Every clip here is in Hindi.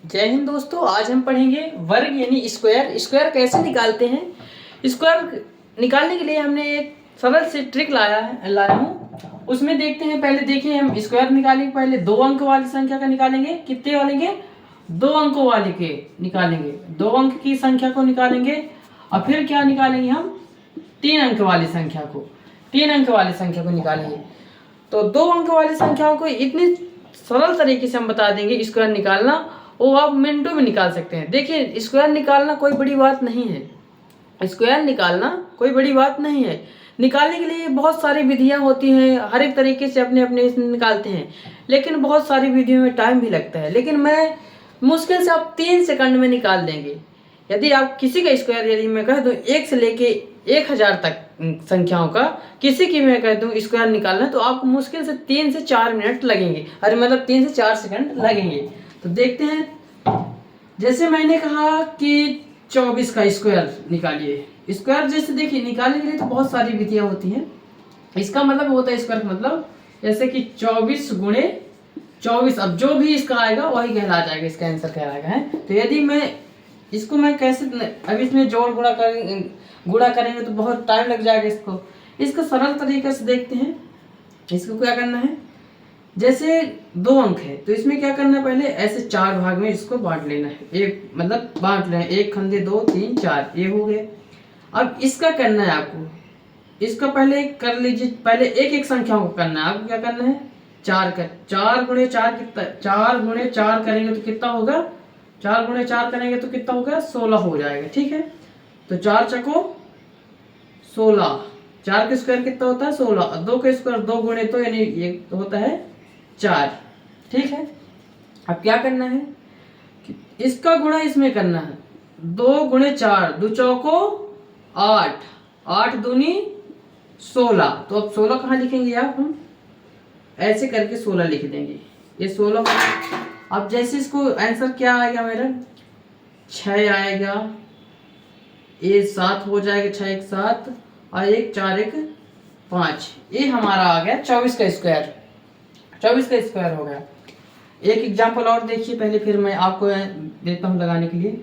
जय हिंद दोस्तों। आज हम पढ़ेंगे वर्ग यानी स्क्वायर। स्क्वायर कैसे निकालते हैं। स्क्वायर निकालने के लिए हमने एक सरल से ट्रिक लाया हूँ। उसमें देखते हैं। पहले देखिए, हम स्क्वायर निकालेंगे। पहले 2 अंक वाली संख्या का निकालेंगे। कितने वालेंगे? 2 अंकों वाले के निकालेंगे। 2 अंक की संख्या को निकालेंगे और फिर क्या निकालेंगे हम? 3 अंक वाली संख्या को। 3 अंक वाली संख्या को निकालेंगे। तो 2 अंक वाली संख्याओं को इतनी सरल तरीके से हम बता देंगे स्क्वायर निकालना, वो आप मिनटों में निकाल सकते हैं। देखिए, स्क्वायर निकालना कोई बड़ी बात नहीं है। स्क्वायर निकालना कोई बड़ी बात नहीं है। निकालने के लिए बहुत सारी विधियां होती हैं, हर एक तरीके से अपने अपने निकालते हैं, लेकिन बहुत सारी विधियों में टाइम भी लगता है। लेकिन मैं मुश्किल से आप 3 सेकंड में निकाल देंगे। यदि आप किसी का स्क्वायर, यदि मैं कह दूं 1 से लेके 1000 तक संख्याओं का किसी की मैं कह दूं स्क्वायर निकालना, तो आपको मुश्किल से 3 से 4 मिनट लगेंगे। अरे मतलब 3 से 4 सेकंड लगेंगे। तो देखते हैं। जैसे मैंने कहा कि 24 का स्क्वायर निकालिए। स्क्वायर जैसे देखिए, निकालने के लिए तो बहुत सारी विधियां होती हैं। इसका मतलब होता है स्क्वायर मतलब जैसे कि 24 गुणे 24। अब जो भी इसका आएगा वही कहला जाएगा, इसका आंसर कहलाएगा है। तो यदि मैं कैसे, अब इसमें जोड़ गुणा करेंगे तो बहुत टाइम लग जाएगा इसको। इसका सरल तरीके से देखते हैं। इसको क्या करना है, जैसे 2 अंक है तो इसमें क्या करना है, पहले ऐसे 4 भाग में इसको बांट लेना है। एक मतलब बांट लेना है, 1 खंडे 2 3 4, ये हो गए। अब इसका करना है आपको, इसका पहले कर लीजिए। पहले एक एक संख्याओं को करना है आपको। क्या करना है, 4 गुणे 4 कितना, 4 गुणे 4 करेंगे तो कितना होगा? 4 गुणे 4 करेंगे तो कितना होगा? 16 हो जाएगा। ठीक है, तो 4 चको 16। 4 का स्क्वायर कितना होता है? 16। 2 का स्क्वायर 2 गुणे तो यानी ये तो होता है 4। ठीक है, अब क्या करना है कि इसका गुणा इसमें करना है। 2 गुणे 4, 2 चौको 8, 8 दूनी 16। तो अब 16 कहाँ लिखेंगे आप? हम ऐसे करके 16 लिख देंगे। ये 16। अब जैसे इसको आंसर क्या आएगा मेरा? 6 आएगा। ये 7 हो जाएगा। 6 1 7 और 1 4 1 5। ये हमारा आ गया 24 का स्क्वायर। 24 का स्क्वायर हो गया। एक एग्जाम्पल और देखिए पहले, फिर मैं आपको देता हूँ लगाने के लिए।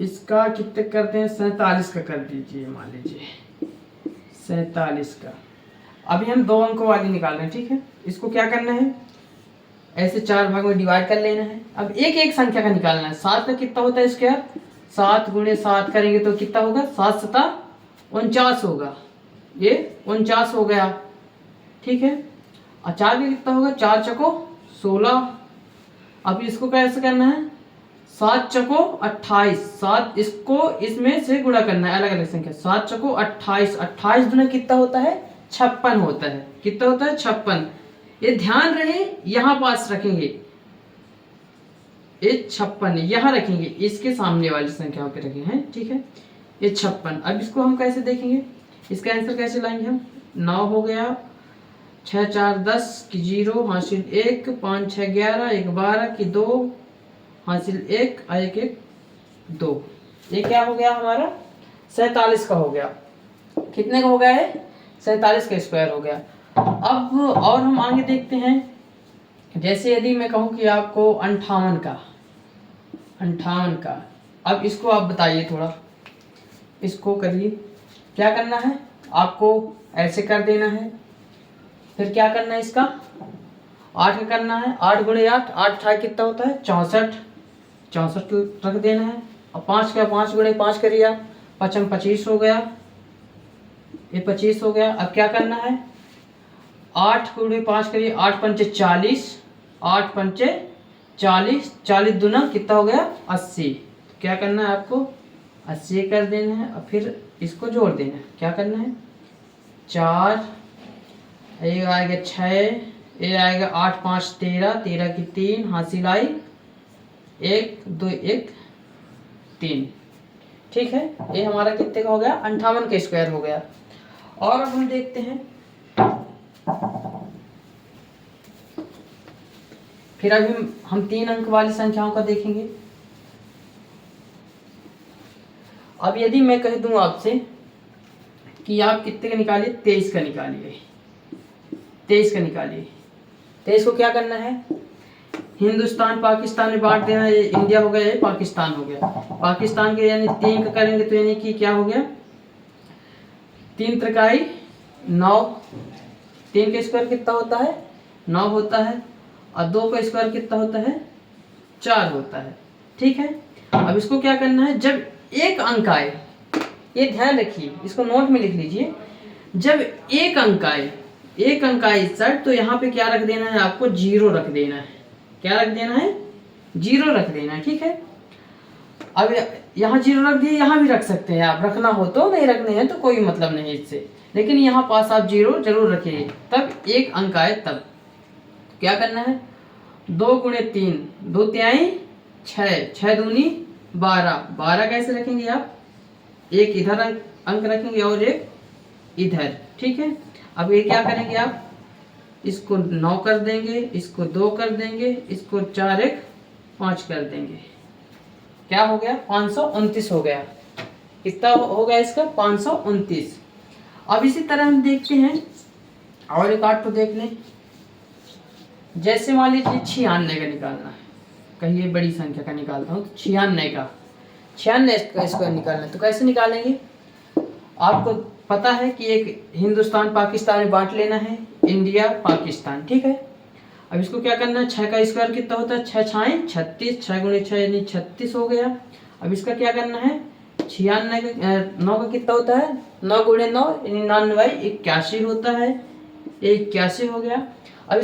इसका कितने करते हैं? 47 का कर दीजिए, मान लीजिए 47 का। अभी हम 2 अंकों वाली निकाल रहे हैं। ठीक है, इसको क्या करना है, ऐसे 4 भाग में डिवाइड कर लेना है। अब एक एक संख्या का निकालना है। 7 का कितना होता है स्क्वायर? 7 गुणे 7 करेंगे तो कितना होगा? 7 7 49 होगा। ये 49 हो गया। ठीक है, और 4 का कितना होगा? 4 चको 16। अब इसको कैसे करना है? 7 चको 28। 7 इसको इसमें से गुणा करना है, अलग अलग संख्या। 7 चको 28। 28 गुना कितना होता है? 56 होता है। कितना होता है? 56। ये ध्यान रहे, यहाँ पास रखेंगे। ये 56 यहाँ रखेंगे, इसके सामने वाली संख्याओं पे रखेंगे हैं। ठीक है, ये 56। अब इसको हम कैसे देखेंगे, इसका आंसर कैसे लाएंगे हम? 9 हो गया, 6 4 10 की 0 हासिल 1, 5 6 11 1 12 की 2 हासिल 1 और 1 1 2। ये क्या हो गया हमारा? 47 का हो गया। कितने का हो गया है? 47 का स्क्वायर हो गया। अब और हम आगे देखते हैं। जैसे यदि मैं कहूँ कि आपको 58 का, 58 का, अब इसको आप बताइए थोड़ा। इसको करिए। क्या करना है आपको? ऐसे कर देना है। फिर क्या करना है इसका? 8 का करना है। 8 गुणे 8, 8 था कितना होता है? 64। 64 रख देना है। और 5 का 5 गुणे 5 करिए, 5 25 हो गया। ये 25 हो गया। अब क्या करना है? 8 गुणे 5 करिए, 8 पंचे 40, 8 पंचे 40, 40 दूना कितना हो गया? 80। क्या करना है आपको? 80 कर देना है और फिर इसको जोड़ देना है। क्या करना है? 4, ये आएगा 6, ये आएगा 8 5 13, 13 की 3 हासिल आई 1 2 1 3। ठीक है, ये हमारा कितने का हो गया? 58 का स्क्वायर हो गया। और अब हम देखते हैं। फिर अभी हम 3 अंक वाली संख्याओं का देखेंगे। अब यदि मैं कह दूं आपसे कि आप कितने का निकालिए? 23 का निकालिए। 23 का निकालिए। 23 को क्या करना है? हिंदुस्तान पाकिस्तान में बांट देना, ये इंडिया हो गया, ये पाकिस्तान हो गया। पाकिस्तान के यानी 3 का करेंगे तो यानी कि क्या हो गया, 3 त्रिकाई 9, 3 का स्क्वायर कितना होता है 9 होता है, और 2 का स्क्वायर कितना होता है 4 होता है। ठीक है, अब इसको क्या करना है, जब एक अंक आए, ये ध्यान रखिए, इसको नोट में लिख लीजिए, जब एक अंक आए इस साइड, तो यहाँ पे क्या रख देना है आपको, 0 रख देना है। क्या रख देना है, 0 रख देना है। ठीक है, अब यहाँ 0 रख दिए, यहाँ भी रख सकते हैं आप, रखना हो तो, नहीं रखने हैं तो कोई मतलब नहीं इससे, लेकिन यहाँ पास आप 0 जरूर रखिए, तब एक अंक आए तब। क्या करना है, 2 गुणे 3, 2 तिहाई 6, 6 दूनी 12, 12 कैसे रखेंगे आप, एक इधर अंक रखेंगे और एक इधर। ठीक है, अब ये क्या करेंगे आप, इसको 9 कर देंगे, इसको 2 कर देंगे, इसको 4 1 5 कर देंगे, क्या हो गया 529 हो गया। कितना हो गया इसका 529। अब इसी तरह हम देखते हैं और एक आठ को देख लें। जैसे मान लीजिए 96 का निकालना है, कहिए बड़ी संख्या का निकालता हूँ, 96 का स्क्वायर निकालना है, तो कैसे निकालेंगे, आपको पता है कि एक हिंदुस्तान पाकिस्तान में बांट लेना है, इंडिया पाकिस्तान। ठीक है, अब इसको क्या करना है, 6 का स्क्वायर कितना होता है 6 छाएं 36, 6 गुणे 6 यानी 36 हो गया। अब इसका क्या करना है, 96 9 का कितना होता है 9 गुणे 9 यानी 99 81 होता है, 81 हो गया। अब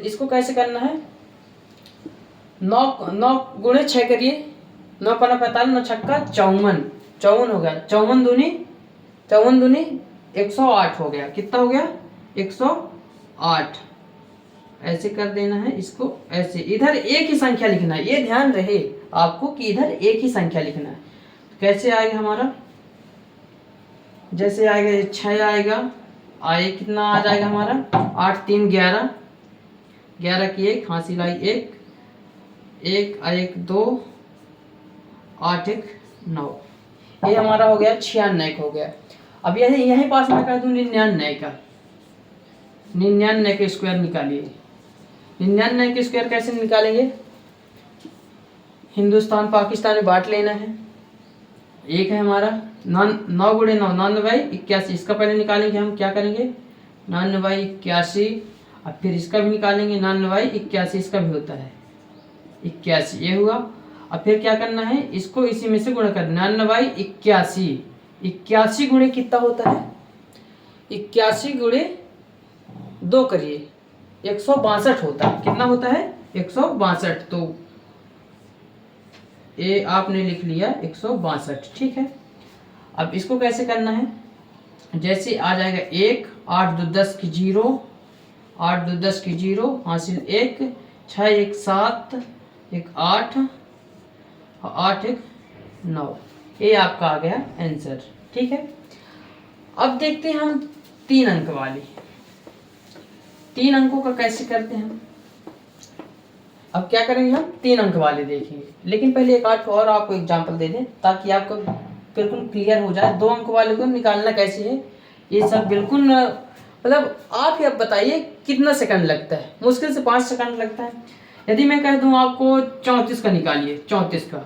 इसको कैसे करना है, 9 गुणे 6 करिए, 9 पना 45, 9 छक्का 54, 54 हो गया, 54 दूनी 108 हो गया। कितना हो गया 108। ऐसे कर देना है इसको, ऐसे इधर एक ही संख्या लिखना है, ये ध्यान रहे आपको कि इधर एक ही संख्या लिखना है। कैसे आएगा हमारा, जैसे आएगा 6 आएगा, आए कितना आ जाएगा हमारा 8 3 11, 11 की 1 हासिल आई 1 1 1 2 8 1 9, ये हमारा हो गया 96 हो गया। अब यही पास में कर दूं 99 का, 99 के स्क्वायर निकालिए। 99 के स्क्वायर कैसे निकालेंगे, हिंदुस्तान पाकिस्तान में बांट लेना है, एक है हमारा 9 गुणे 9 99 इसका पहले निकालेंगे हम, क्या करेंगे 99 81, अब फिर इसका भी निकालेंगे 99 81, इसका भी होता है 81, ये हुआ। अब फिर क्या करना है, इसको इसी में से गुणा करना, 99 81, 81 गुणे कितना होता है 81 गुणे 2 करिए 162 होता है। कितना होता है 162, तो ये आपने लिख लिया 162। ठीक है, अब इसको कैसे करना है, जैसे आ जाएगा 1 8 2 10 की 0, 8 2 10 की 0 हासिल 1 6 1 7 1 8 8 1 9, ये आपका आ गया आंसर। ठीक है, अब देखते हैं हम 3 अंक वाली, 3 अंकों का कैसे करते हैं हम। अब क्या करेंगे हम 3 अंक वाले देखेंगे, लेकिन पहले एक आठ और आपको एग्जांपल दे दें ताकि आपको बिल्कुल क्लियर हो जाए 2 अंक वाले को निकालना कैसे है। ये सब बिल्कुल मतलब आप ही अब बताइए कितना सेकंड लगता है, मुश्किल से 5 सेकंड लगता है। यदि मैं कह दूं आपको 34 का निकालिए, 34 का,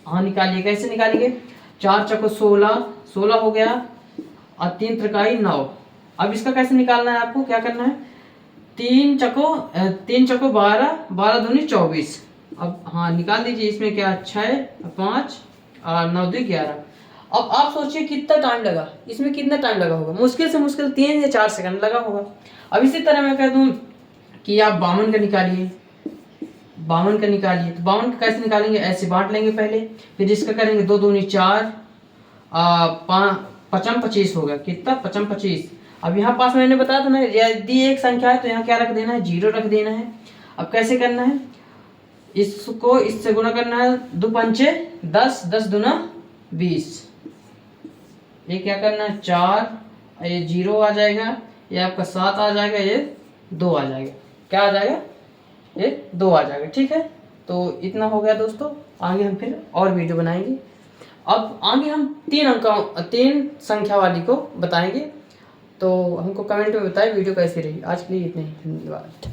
हाँ निकालिए, कैसे निकालेंगे 4 चौको 16, 16 हो गया, और 3 त्रिकाई 9। अब इसका कैसे निकालना है, आपको क्या करना है 3 चौको 12, 12 दूनी 24। अब हाँ निकाल दीजिए, इसमें क्या 6 5 और 9 2 11। अब आप सोचिए कितना टाइम लगा, इसमें कितना टाइम लगा होगा, मुश्किल से मुश्किल 3 या 4 सेकंड लगा होगा। अब इसी तरह मैं कह दूं कि आप 52 का निकालिए, 52 का निकालिए, तो 52 का कैसे निकालेंगे, ऐसे बांट लेंगे पहले, फिर इसका करेंगे 2 दूनी 4 5 25 होगा, कितना 5 25। अब यहाँ पास मैंने बताया था ना, यदि एक संख्या है तो यहाँ क्या रख देना है 0 रख देना है। अब कैसे करना है, इसको इससे गुणा करना है, 2 पंचे 10, 10 दूना 20, ये क्या करना है 4, ये 0 आ जाएगा, ये आपका 7 आ जाएगा, ये 2 आ जाएगा, क्या आ जाएगा ये 2 आ जाएगा। ठीक है, तो इतना हो गया दोस्तों, आगे हम फिर और वीडियो बनाएंगे। अब आगे हम 3 संख्या वाली को बताएंगे, तो हमको कमेंट में बताएं वीडियो कैसी रही। आज के लिए इतने ही, धन्यवाद।